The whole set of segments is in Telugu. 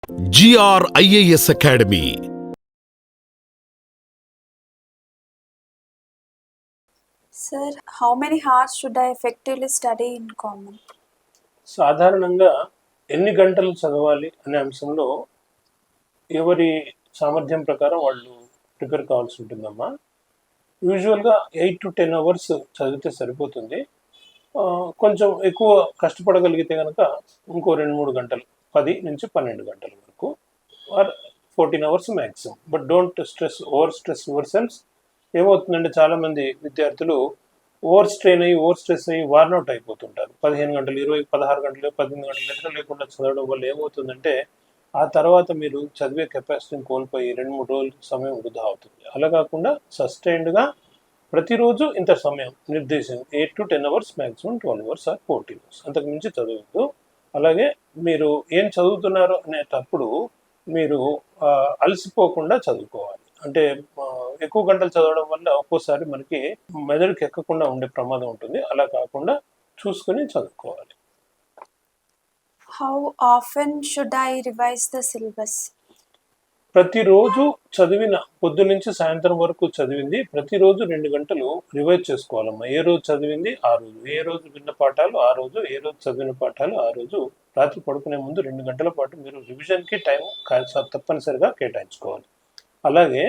GRIAS Academy. Sir, how many hours should I effectively study in common? సాధారణంగా ఎన్ని గంటలు చదవాలి అనే అంశంలో ఎవరి సామర్థ్యం ప్రకారం వాళ్ళు ప్రిపేర్ కావాల్సి ఉంటుందమ్మా. యూజువల్గా 8 to 10 అవర్స్ చదివితే సరిపోతుంది. కొంచెం ఎక్కువ కష్టపడగలిగితే కనుక ఇంకో 2-3 గంటలు, 10 నుంచి 12 గంటల వరకు, or 14 hours maximum. But don't over stress your selfs. ఏమవుతుందంటే చాలామంది విద్యార్థులు ఓవర్ స్ట్రెస్ అయ్యి వార్నౌట్ అయిపోతుంటారు. 15 గంటలు, 20, 16 గంటలు, 18 గంటలు నిద్ర లేకుండా చదవడం వల్ల ఏమవుతుందంటే ఆ తర్వాత మీరు చదివే కెపాసిటీని కోల్పోయి 2-3 రోజులు సమయం వృధా అవుతుంది. అలా కాకుండా సస్టైన్డ్గా ప్రతిరోజు ఇంత సమయం నిర్దేశం 8 to 10 hours, maximum 12 hours are 14 hours, అంతకు మించి చదవద్దు. అలాగే మీరు ఏం చదువుతున్నారో అనేటప్పుడు మీరు అలసిపోకుండా చదువుకోవాలి. అంటే ఎక్కువ గంటలు చదవడం వల్ల ఒక్కోసారి మనకి మెదడుకి ఎక్కకుండా ఉండే ప్రమాదం ఉంటుంది. అలా కాకుండా చూసుకుని చదువుకోవాలి. How often should I revise the syllabus? ప్రతిరోజు చదివిన పొద్దు నుంచి సాయంత్రం వరకు చదివింది ప్రతిరోజు 2 గంటలు రివైజ్ చేసుకోవాలమ్మా. ఏ రోజు చదివింది ఆ రోజు, ఏ రోజు విన్న పాఠాలు ఆ రోజు, ఏ రోజు చదివిన పాఠాలు ఆ రోజు. రాత్రి పడుకునే ముందు 2 గంటల పాటు మీరు రివిజన్కి టైం తప్పనిసరిగా కేటాయించుకోవాలి. అలాగే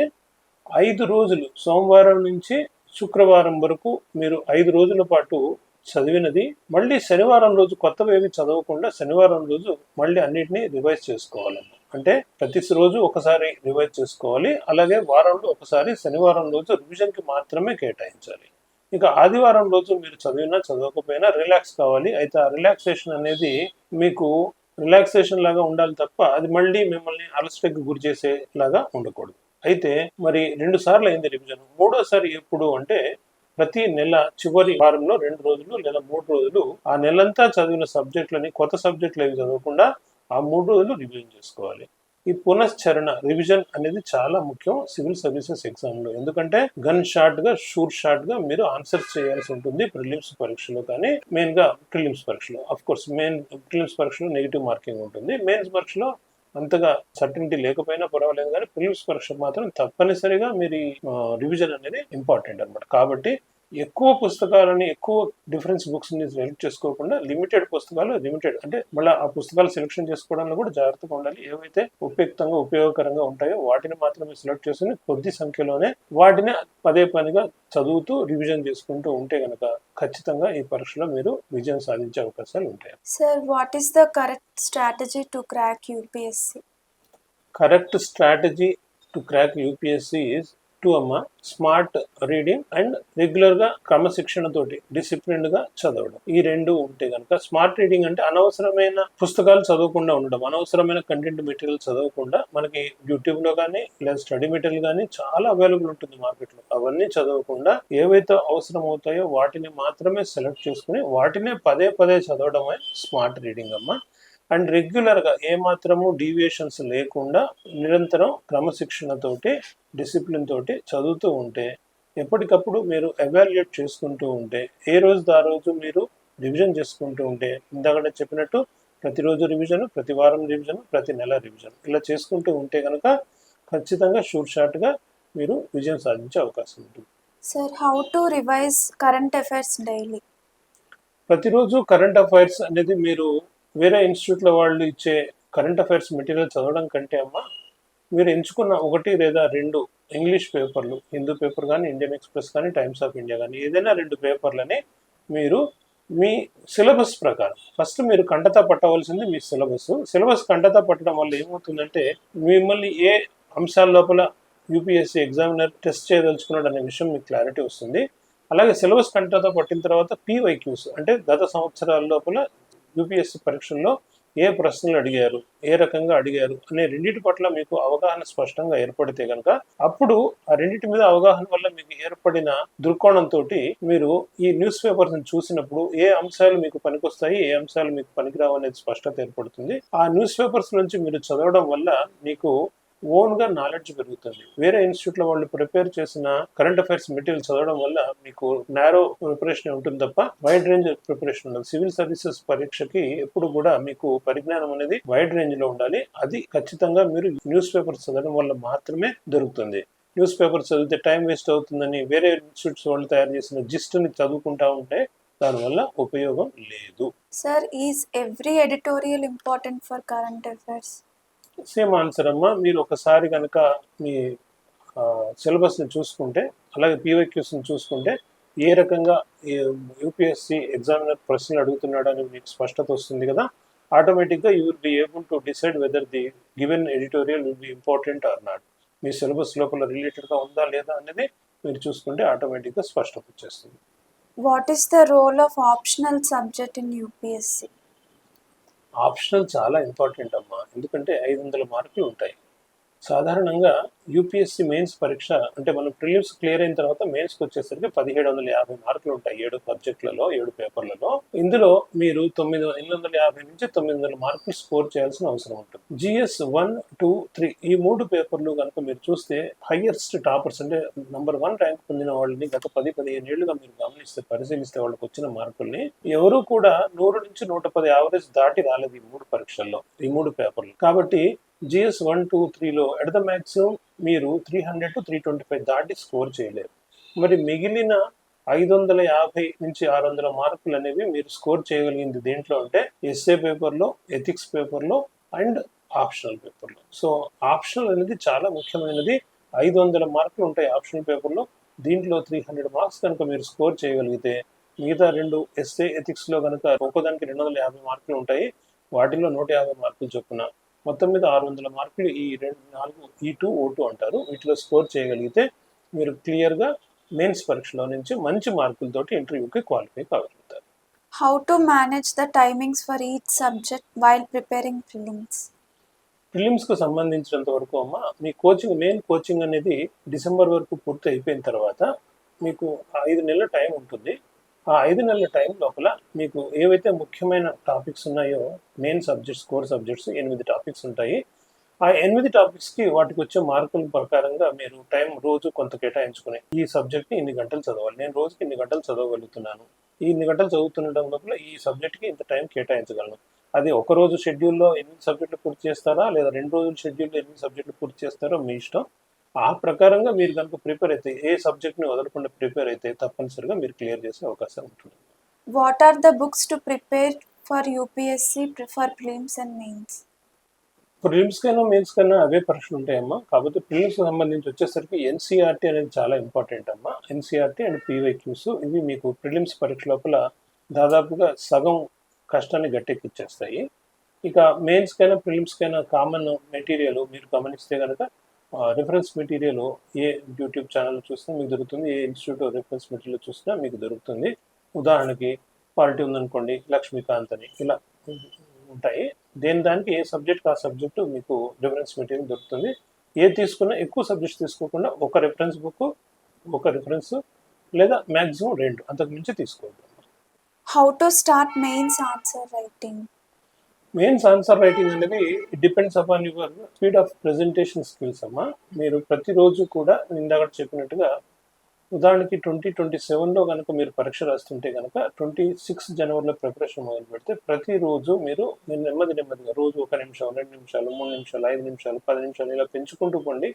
5 రోజులు, సోమవారం నుంచి శుక్రవారం వరకు మీరు 5 రోజుల పాటు చదివినది మళ్ళీ శనివారం రోజు కొత్తవి ఏమి చదవకుండా శనివారం రోజు మళ్ళీ అన్నిటినీ రివైజ్ చేసుకోవాలమ్మా. అంటే ప్రతి రోజు ఒకసారి రివైజ్ చేసుకోవాలి. అలాగే వారంలో ఒకసారి శనివారం రోజు రివిజన్కి మాత్రమే కేటాయించాలి. ఇక ఆదివారం రోజు మీరు చదివినా చదవకపోయినా రిలాక్స్ కావాలి. అయితే ఆ రిలాక్సేషన్ అనేది మీకు రిలాక్సేషన్ లాగా ఉండాలి తప్ప అది మళ్ళీ మిమ్మల్ని అలసటకి గురి చేసేలాగా ఉండకూడదు. అయితే మరి 2 సార్లు అయింది రివిజన్, మూడోసారి ఎప్పుడు అంటే ప్రతి నెల చివరి వారంలో 2 రోజులు లేదా 3 రోజులు ఆ నెలంతా చదివిన సబ్జెక్టులని, కొత్త సబ్జెక్టులు ఏవి చదవకుండా ఆ 3 రోజులు రివిజన్ చేసుకోవాలి. ఈ పునశ్చరణ రివిజన్ అనేది చాలా ముఖ్యం సివిల్ సర్వీసెస్ ఎగ్జామ్లో. ఎందుకంటే గన్ షాట్గా, షూర్ షాట్గా మీరు ఆన్సర్ చేయాల్సి ఉంటుంది ప్రిలిమ్స్ పరీక్షలో. కానీ మెయిన్గా ప్రిలిమ్స్ పరీక్షలో, అఫ్ కోర్స్ ప్రిలిమ్స్ పరీక్షలో నెగిటివ్ మార్కింగ్ ఉంటుంది. మెయిన్స్ పరీక్షలో అంతగా సర్టనిటీ లేకపోయినా పర్వాలేదు, కానీ ప్రిలిమ్స్ పరీక్ష మాత్రం తప్పనిసరిగా మీరు రివిజన్ అనేది ఇంపార్టెంట్ అనమాట. కాబట్టి ఎక్కువ పుస్తకాలని, ఎక్కువ డిఫరెన్స్ బుక్స్ని సెలెక్ట్ చేసుకోకుండా లిమిటెడ్ పుస్తకాలు, అంటే మళ్ళీ ఆ పుస్తకాలు సెలెక్షన్ చేసుకోవడంలో కూడా జాగ్రత్తగా ఉండాలి. ఏవైతే ఉపయోగకరంగా ఉంటాయో వాటిని మాత్రమే సెలెక్ట్ చేసుకుని కొద్ది సంఖ్యలోనే వాటిని పదే పనిగా చదువుతూ రివిజన్ చేసుకుంటూ ఉంటే కనుక ఖచ్చితంగా ఈ పరీక్షలో మీరు విజయం సాధించే అవకాశాలు ఉంటాయి. Sir, what is the correct strategy to crack UPSC? Correct strategy to crack UPSC is smart reading and రెగ్యులర్గా క్రమశిక్షణతోటి డిసిప్లిన్డ్గా చదవడం. ఈ 2 ఉంటే కనుక, స్మార్ట్ రీడింగ్ అంటే అనవసరమైన పుస్తకాలు చదవకుండా ఉండడం, అనవసరమైన కంటెంట్ మెటీరియల్ చదవకుండా, మనకి యూట్యూబ్లో కానీ లేదా స్టడీ మెటీరియల్ కానీ చాలా అవైలబుల్ ఉంటుంది మార్కెట్లో, అవన్నీ చదవకుండా ఏవైతే అవసరం అవుతాయో వాటిని మాత్రమే సెలెక్ట్ చేసుకుని వాటినే పదే పదే చదవడమే స్మార్ట్ రీడింగ్ అమ్మా. అండ్ రెగ్యులర్గా ఏమాత్రము డీవియేషన్స్ లేకుండా నిరంతరం క్రమశిక్షణతోటి, డిసిప్లిన్ తోటి చదువుతూ ఉంటే, ఎప్పటికప్పుడు మీరు ఎవాల్యుయేట్ చేసుకుంటూ ఉంటే, ఏ రోజు ఆ రోజు మీరు రివిజన్ చేసుకుంటూ ఉంటే, ఇందాక చెప్పినట్టు ప్రతిరోజు రివిజన్, ప్రతి వారం రివిజన్, ప్రతి నెల రివిజన్, ఇలా చేసుకుంటూ ఉంటే కనుక ఖచ్చితంగా షూర్ షాట్గా మీరు విజయం సాధించే అవకాశం ఉంటుంది. Sir, how to revise current affairs daily? ప్రతిరోజు కరెంట్ అఫైర్స్ అనేది మీరు వేరే ఇన్స్టిట్యూట్లో వాళ్ళు ఇచ్చే కరెంట్ అఫైర్స్ మెటీరియల్ చదవడం కంటే అమ్మ, మీరు ఎంచుకున్న 1 లేదా 2 ఇంగ్లీష్ పేపర్లు, హిందూ పేపర్ కానీ, ఇండియన్ ఎక్స్ప్రెస్ కానీ, టైమ్స్ ఆఫ్ ఇండియా కానీ, ఏదైనా 2 పేపర్లని మీరు మీ సిలబస్ ప్రకారం ఫస్ట్ మీరు కంటతా పట్టవలసింది మీ సిలబస్ కంటతా పట్టడం వల్ల ఏమవుతుందంటే మిమ్మల్ని ఏ అంశాల లోపల యూపీఎస్సీ ఎగ్జామినర్ టెస్ట్ చేయదలుచుకున్నాడు అనే విషయం మీకు క్లారిటీ వస్తుంది. అలాగే సిలబస్ కంటతా పట్టిన తర్వాత పీవైక్యూస్ అంటే గత సంవత్సరాల లోపల యూపీఎస్సీ పరీక్షల్లో ఏ ప్రశ్నలు అడిగారు, ఏ రకంగా అడిగారు అనే రెండింటి పట్ల మీకు అవగాహన స్పష్టంగా ఏర్పడితే కనుక అప్పుడు ఆ రెండింటి మీద అవగాహన వల్ల మీకు ఏర్పడిన దృక్కోణంతో మీరు ఈ న్యూస్ పేపర్స్ చూసినప్పుడు ఏ అంశాలు మీకు పనికొస్తాయి, ఏ అంశాలు మీకు పనికిరావు అనేది స్పష్టత ఏర్పడుతుంది. ఆ న్యూస్ పేపర్స్ నుంచి మీరు చదవడం వల్ల మీకు ఓన్గా నాలెడ్జ్ పెరుగుతుంది. వేరే ఇన్స్టిట్యూట్లో వాళ్ళు ప్రిపేర్ చేసిన కరెంట్ అఫైర్స్ మెటీరియల్ చదవడం వల్ల మీకు నారో ప్రిపరేషన్ ఉంటుంది తప్ప వైడ్ రేంజ్ ప్రిపరేషన్ ఉండదు. సివిల్ సర్వీసెస్ పరీక్షకి ఎప్పుడు కూడా మీకు పరిజ్ఞానం అనేది వైడ్ రేంజ్ లో ఉండాలి. అది ఖచ్చితంగా మీరు న్యూస్ పేపర్స్ చదవడం వల్ల మాత్రమే దొరుకుతుంది. న్యూస్ పేపర్ చదివితే టైం వేస్ట్ అవుతుందని వేరే ఇన్స్టిట్యూట్స్ వాళ్ళు తయారు చేసిన జిస్ట్ని చదువుకుంటా ఉంటే దానివల్ల ఉపయోగం లేదు. Sir, is every editorial important for current affairs? Same answer అమ్మా. మీరు ఒకసారి కనుక మీ సిలబస్ని చూసుకుంటే, అలాగే పీవైక్యూస్ని చూసుకుంటే ఏ రకంగా యూపీఎస్సీ ఎగ్జామినర్ ప్రశ్నలు అడుగుతున్నాడు అని మీకు స్పష్టత వస్తుంది కదా. ఆటోమేటిక్గా you will be able to decide whether the given editorial will be important or not. మీ సిలబస్ లోపల రిలేటెడ్గా ఉందా లేదా అనేది మీరు చూసుకుంటే ఆటోమేటిక్గా స్పష్టత వచ్చేస్తుంది. What is the role of optional subject in UPSC? Optional చాలా ఇంపార్టెంట్ అమ్మా, ఎందుకంటే 500 మార్కులు ఉంటాయి. సాధారణంగా యూపీఎస్సీ మెయిన్స్ పరీక్ష అంటే మనం ప్రిలిమ్స్ క్లియర్ అయిన తర్వాత మెయిన్స్కి వచ్చేసరికి 1750 మార్కులు ఉంటాయి 7 సబ్జెక్టులలో 7 పేపర్లలో. ఇందులో మీరు 850 నుంచి 900 మార్కులు స్కోర్ చేయాల్సిన అవసరం ఉంటుంది. జిఎస్ 1, 2, 3 ఈ 3 పేపర్లు కనుక మీరు చూస్తే హైయెస్ట్ టాపర్స్ అంటే నంబర్ 1 ర్యాంక్ పొందిన వాళ్ళని గత 10-15 ఏళ్లుగా మీరు గమనిస్తే పరిశీలిస్తే వాళ్ళకి వచ్చిన మార్కుల్ని ఎవరు కూడా 100 నుంచి 110 యావరేజ్ దాటి రాలేదు ఈ 3 పరీక్షల్లో, ఈ 3 పేపర్లు. కాబట్టి జిఎస్ 1, 2, 3లో ఎట్ ద మ్యాక్సిమం మీరు 300 to 325 దాటి స్కోర్ చేయలేరు. మరి మిగిలిన 550 నుంచి 600 మార్కులు అనేవి మీరు స్కోర్ చేయగలిగింది దేంట్లో అంటే ఎస్ఏ పేపర్లో, ఎథిక్స్ పేపర్లో అండ్ ఆప్షనల్ పేపర్లో. సో ఆప్షనల్ అనేది చాలా ముఖ్యమైనది. 500 మార్కులు ఉంటాయి ఆప్షనల్ పేపర్లో. దీంట్లో 300 మార్క్స్ కనుక మీరు స్కోర్ చేయగలిగితే మిగతా 2 ఎస్ఏ ఎథిక్స్లో కనుక ఒక్కోదానికి 250 మార్కులు ఉంటాయి. వాటిల్లో 150 మార్కులు చొప్పున మొత్తం మీద 600 మార్కులు ఈ 4 E2, O2 అంటారు. వీటిలో స్కోర్ చేయగలిగితే మీరు క్లియర్గా మెయిన్స్ పరీక్షలో నుంచి మంచి మార్కులతోటి ఇంటర్వ్యూకి క్వాలిఫై కాగలుగుతారు. How to manage the timings for each subject while preparing prelims? ప్రిలిమ్స్కి సంబంధించినంత వరకు అమ్మ, మీ కోచింగ్ మెయిన్ కోచింగ్ అనేది డిసెంబర్ వరకు పూర్తి అయిపోయిన తర్వాత మీకు 5 నెలల టైం ఉంటుంది. ఆ 5 నెలల టైం లోపల మీకు ఏవైతే ముఖ్యమైన టాపిక్స్ ఉన్నాయో main subjects, core subjects 8 topics ఉంటాయి. ఆ 8 టాపిక్స్కి వాటికి వచ్చే మార్కుల ప్రకారంగా మీరు టైం రోజు కొంత కేటాయించుకుని ఈ సబ్జెక్ట్ని ఇన్ని గంటలు చదవాలి, నేను రోజుకి ఇన్ని గంటలు చదవగలుగుతున్నాను, ఈ ఇన్ని గంటలు చదువుతుండడం లోపల ఈ సబ్జెక్ట్కి ఇంత టైం కేటాయించగలను. అది ఒక రోజు షెడ్యూల్లో 8 సబ్జెక్టులు పూర్తి చేస్తారా లేదా 2 రోజుల షెడ్యూల్లో 8 సబ్జెక్టులు పూర్తి చేస్తారో మీ ఇష్టం. ఆ ప్రకారంగా మీరు కనుక ప్రిపేర్ అయితే ఏ సబ్జెక్ట్ని వదలకుండా ప్రిపేర్ అయితే తప్పనిసరిగా మీరు క్లియర్ చేసే అవకాశం ఉంటుంది. What are the books to prepare for UPSC for prelims and mains? Prelims కైనా మెయిన్స్ కైనా అవే పరీక్షలు ఉంటాయమ్మా. కాకపోతే ప్రిలిమ్స్ సంబంధించి వచ్చేసరికి ఎన్సీఆర్టీ అనేది చాలా ఇంపార్టెంట్ అమ్మా. ఎన్సీఆర్టీ అండ్ పీవైక్యూస్ ఇవి మీకు ప్రిలిమ్స్ పరీక్ష లోపల దాదాపుగా సగం కష్టాన్ని గట్టెక్కిచ్చేస్తాయి. ఇక మెయిన్స్ కైనా ప్రిలిమ్స్ కైనా కామన్ మెటీరియల్ మీరు గమనిస్తే కనుక రిఫరెన్స్ మెటీరియల్ ఏ యూట్యూబ్ ఛానల్ చూసినా మీకు దొరుకుతుంది, ఏ ఇన్స్టిట్యూట్ రిఫరెన్స్ మెటీరియల్ చూసినా మీకు దొరుకుతుంది. ఉదాహరణకి పాలిటీ ఉందనుకోండి, లక్ష్మీకాంత్ అని ఇలా ఉంటాయి. దానికి ఏ సబ్జెక్ట్ ఆ సబ్జెక్టు మీకు రిఫరెన్స్ మెటీరియల్ దొరుకుతుంది. ఏ తీసుకున్నా ఎక్కువ సబ్జెక్ట్స్ తీసుకోకుండా ఒక రిఫరెన్స్ బుక్, ఒక రిఫరెన్స్ లేదా మ్యాక్సిమం 2, అంతకు మించి తీసుకోవద్దు. How to start mains answer writing? Mains answer writing అనేది it depends upon your speed of presentation skills అమ్మా. మీరు ప్రతిరోజు కూడా ఇందాక చెప్పినట్టుగా ఉదాహరణకి 2027లో కనుక మీరు పరీక్ష రాస్తుంటే కనుక 26 జనవరిలో ప్రిపరేషన్ మొదలు పెడితే ప్రతిరోజు మీరు నెమ్మదిగా రోజు 1 నిమిషం, 2 నిమిషాలు, 3 నిమిషాలు, 5 నిమిషాలు, 10 నిమిషాలు ఇలా పెంచుకుంటూ పోండి.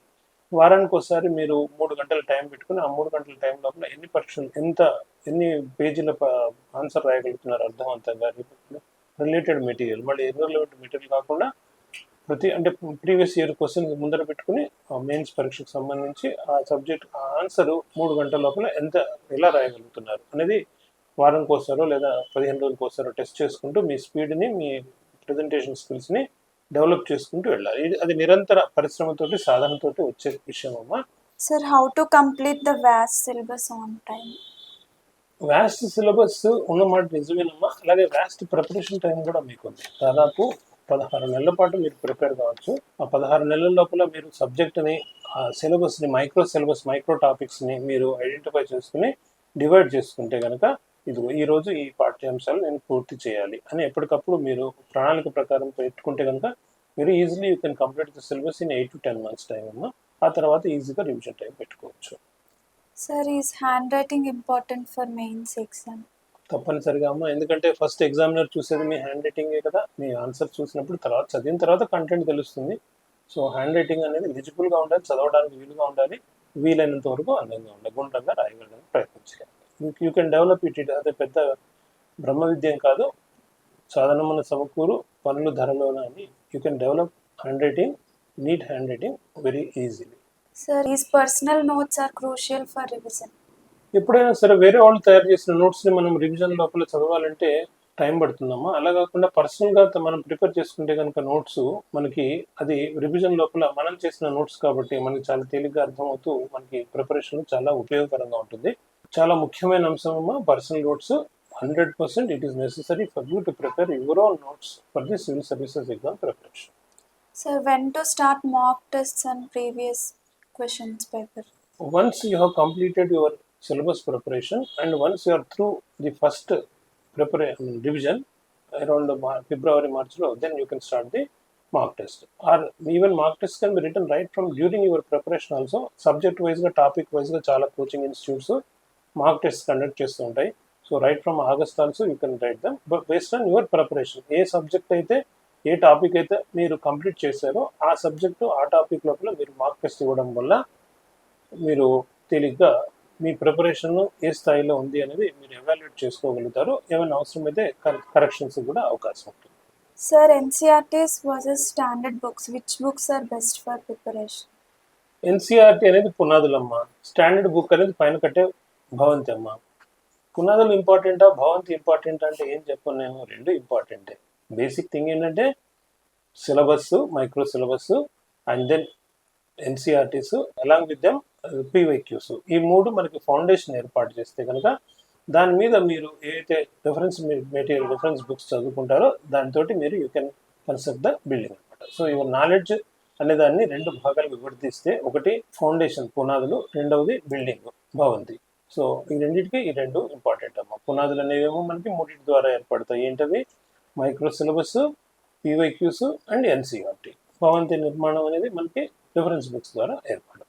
వారానికి ఒకసారి మీరు 3 గంటల టైం పెట్టుకుని ఆ 3 గంటల టైం లోపల ఎన్ని పేజీల ఆన్సర్ రాయగలుగుతున్నారు అర్థవంతంగా, రిలేటెడ్ మెటీరియల్, మళ్ళీ ఇర్రెలెవెంట్ మెటీరియల్ కాకుండా అంటే ప్రీవియస్ ఇయర్ క్వశ్చన్ ముందర పెట్టుకుని మెయిన్స్ పరీక్షకు సంబంధించి ఆ సబ్జెక్ట్ ఆన్సర్ 3 గంటల లోపల ఎలా రాయగలుగుతున్నారు అనేది వారానికి వస్తారో లేదా 15 రోజులకు వస్తారో టెస్ట్ చేసుకుంటూ మీ స్పీడ్ని, మీ ప్రెజెంటేషన్ స్కిల్స్ని డెవలప్ చేసుకుంటూ వెళ్ళాలి. అది నిరంతర పరిశ్రమతోటి సాధనతోటి వచ్చే విషయం అమ్మా. Sir, how to complete the vast syllabus on time? Vast syllabus ఉన్నమాట నిజమేనమ్మా. అలాగే వ్యాస్ట్ ప్రిపరేషన్ టైం కూడా మీకు ఉంది. దాదాపు 16 నెలల పాటు మీరు ప్రిపేర్ కావచ్చు. ఆ 16 నెలల లోపల మీరు సబ్జెక్ట్ని, ఆ సిలబస్ని, మైక్రో టాపిక్స్ని మీరు ఐడెంటిఫై చేసుకుని డివైడ్ చేసుకుంటే కనుక ఈరోజు ఈ పాఠ్యాంశాలు నేను పూర్తి చేయాలి అని ఎప్పటికప్పుడు మీరు ప్రణాళిక ప్రకారం పెట్టుకుంటే కనుక very easily you can complete the syllabus in 8 to 10 months time అమ్మా. ఆ తర్వాత ఈజీగా రివిజన్ టైం పెట్టుకోవచ్చు. Sir, is handwriting important for mains exam? తప్పనిసరిగా అమ్మా, ఎందుకంటే ఫస్ట్ ఎగ్జామినర్ చూసేది మీ హ్యాండ్ రైటింగే కదా. మీ ఆన్సర్ చూసినప్పుడు తర్వాత చదివిన తర్వాత కంటెంట్ తెలుస్తుంది. సో హ్యాండ్ రైటింగ్ అనేది లిజిబుల్గా ఉండాలి, చదవడానికి వీలుగా ఉండాలి, వీలైనంత వరకు అందంగా ఉండాలి, గుండ్రంగా రాయగలడానికి ప్రయత్నం చేయాలి. You can develop it. అదే పెద్ద బ్రహ్మ విద్యం కాదు, సాధనమున సమకూరు పనులు ధరలోన అని. You can develop handwriting, neat handwriting very easily. Sir, is personal notes are crucial for revision? ఎప్పుడైనా సరే వేరే వాళ్ళు తయారు చేసిన నోట్స్ని మనం రివిజన్ లోపల చదవాలంటే టైం పడుతుందమ్మా. అలా కాకుండా పర్సనల్గా మనం ప్రిపేర్ చేసుకుంటే కనుక నోట్స్ మనకి అది రివిజన్ లోపల మనం చేసిన నోట్స్ కాబట్టి మనకి చాలా తేలిగ్గా అర్థమవుతూ మనకి ప్రిపరేషన్ చాలా ఉపయోగకరంగా ఉంటుంది. చాలా ముఖ్యమైన అంశం అమ్మా personal notes. 100% it is necessary for you to prepare your own notes for the civil services exam preparation. Sir, when to start mock tests and previous questions paper? Once you have completed your syllabus preparation and once you are through the first revision around February, March, then you can start the mock test. Or even mock test can be written right from during your preparation also. Subject wise గా టాపిక్ వైజ్ గా చాలా coaching institutes mock test conduct చేస్తూ ఉంటాయి. So right from August also you can write dum based on your preparation. A subject అయితే ఏ టాపిక్ అయితే మీరు కంప్లీట్ చేశారో ఆ సబ్జెక్టు ఆ టాపిక్ లోపల మీరు మార్క్ టెస్ట్ ఇవ్వడం వల్ల మీరు తేలిగ్గా మీ ప్రిపరేషన్ ఏ స్థాయిలో ఉంది అనేది మీరు ఎవాల్యుయేట్ చేసుకోగలుగుతారు. ఏమైనా అవసరమైతే కరెక్షన్స్ కూడా అవకాశం ఉంటుంది. Sir, NCRTs versus standard books, which books are best for preparation? NCERT అనేది పునాదులమ్మ, స్టాండర్డ్ బుక్ అనేది పైన కట్టే భవంతి అమ్మ. పునాదులు ఇంపార్టెంటా భవంతి ఇంపార్టెంట్ అంటే ఏం చెప్పను నేను, రెండు ఇంపార్టెంటే. బేసిక్ థింగ్ ఏంటంటే syllabus, micro syllabus and then NCERTs along with them PYQs. ఈ మూడు మనకి ఫౌండేషన్ ఏర్పాటు చేస్తే కనుక దాని మీద మీరు ఏదైతే రిఫరెన్స్ మెటీరియల్ రిఫరెన్స్ బుక్స్ చదువుకుంటారో దాంతో మీరు you can construct the building అనమాట. సో యువర్ నాలెడ్జ్ అనే దాన్ని రెండు భాగాలు విభజిస్తే ఒకటి ఫౌండేషన్ పునాదులు, రెండవది బిల్డింగ్ భవంతి. సో ఈ రెండింటికి ఈ రెండు ఇంపార్టెంట్ అమ్మ. పునాదులు అనేవేమో మనకి మూడింటి ద్వారా ఏర్పడతాయి. ఏంటవి? Micro syllabus, PYQs and NCERT. భవంతి నిర్మాణం అనేది మనకి రిఫరెన్స్ బుక్స్ ద్వారా ఏర్పడుతుంది.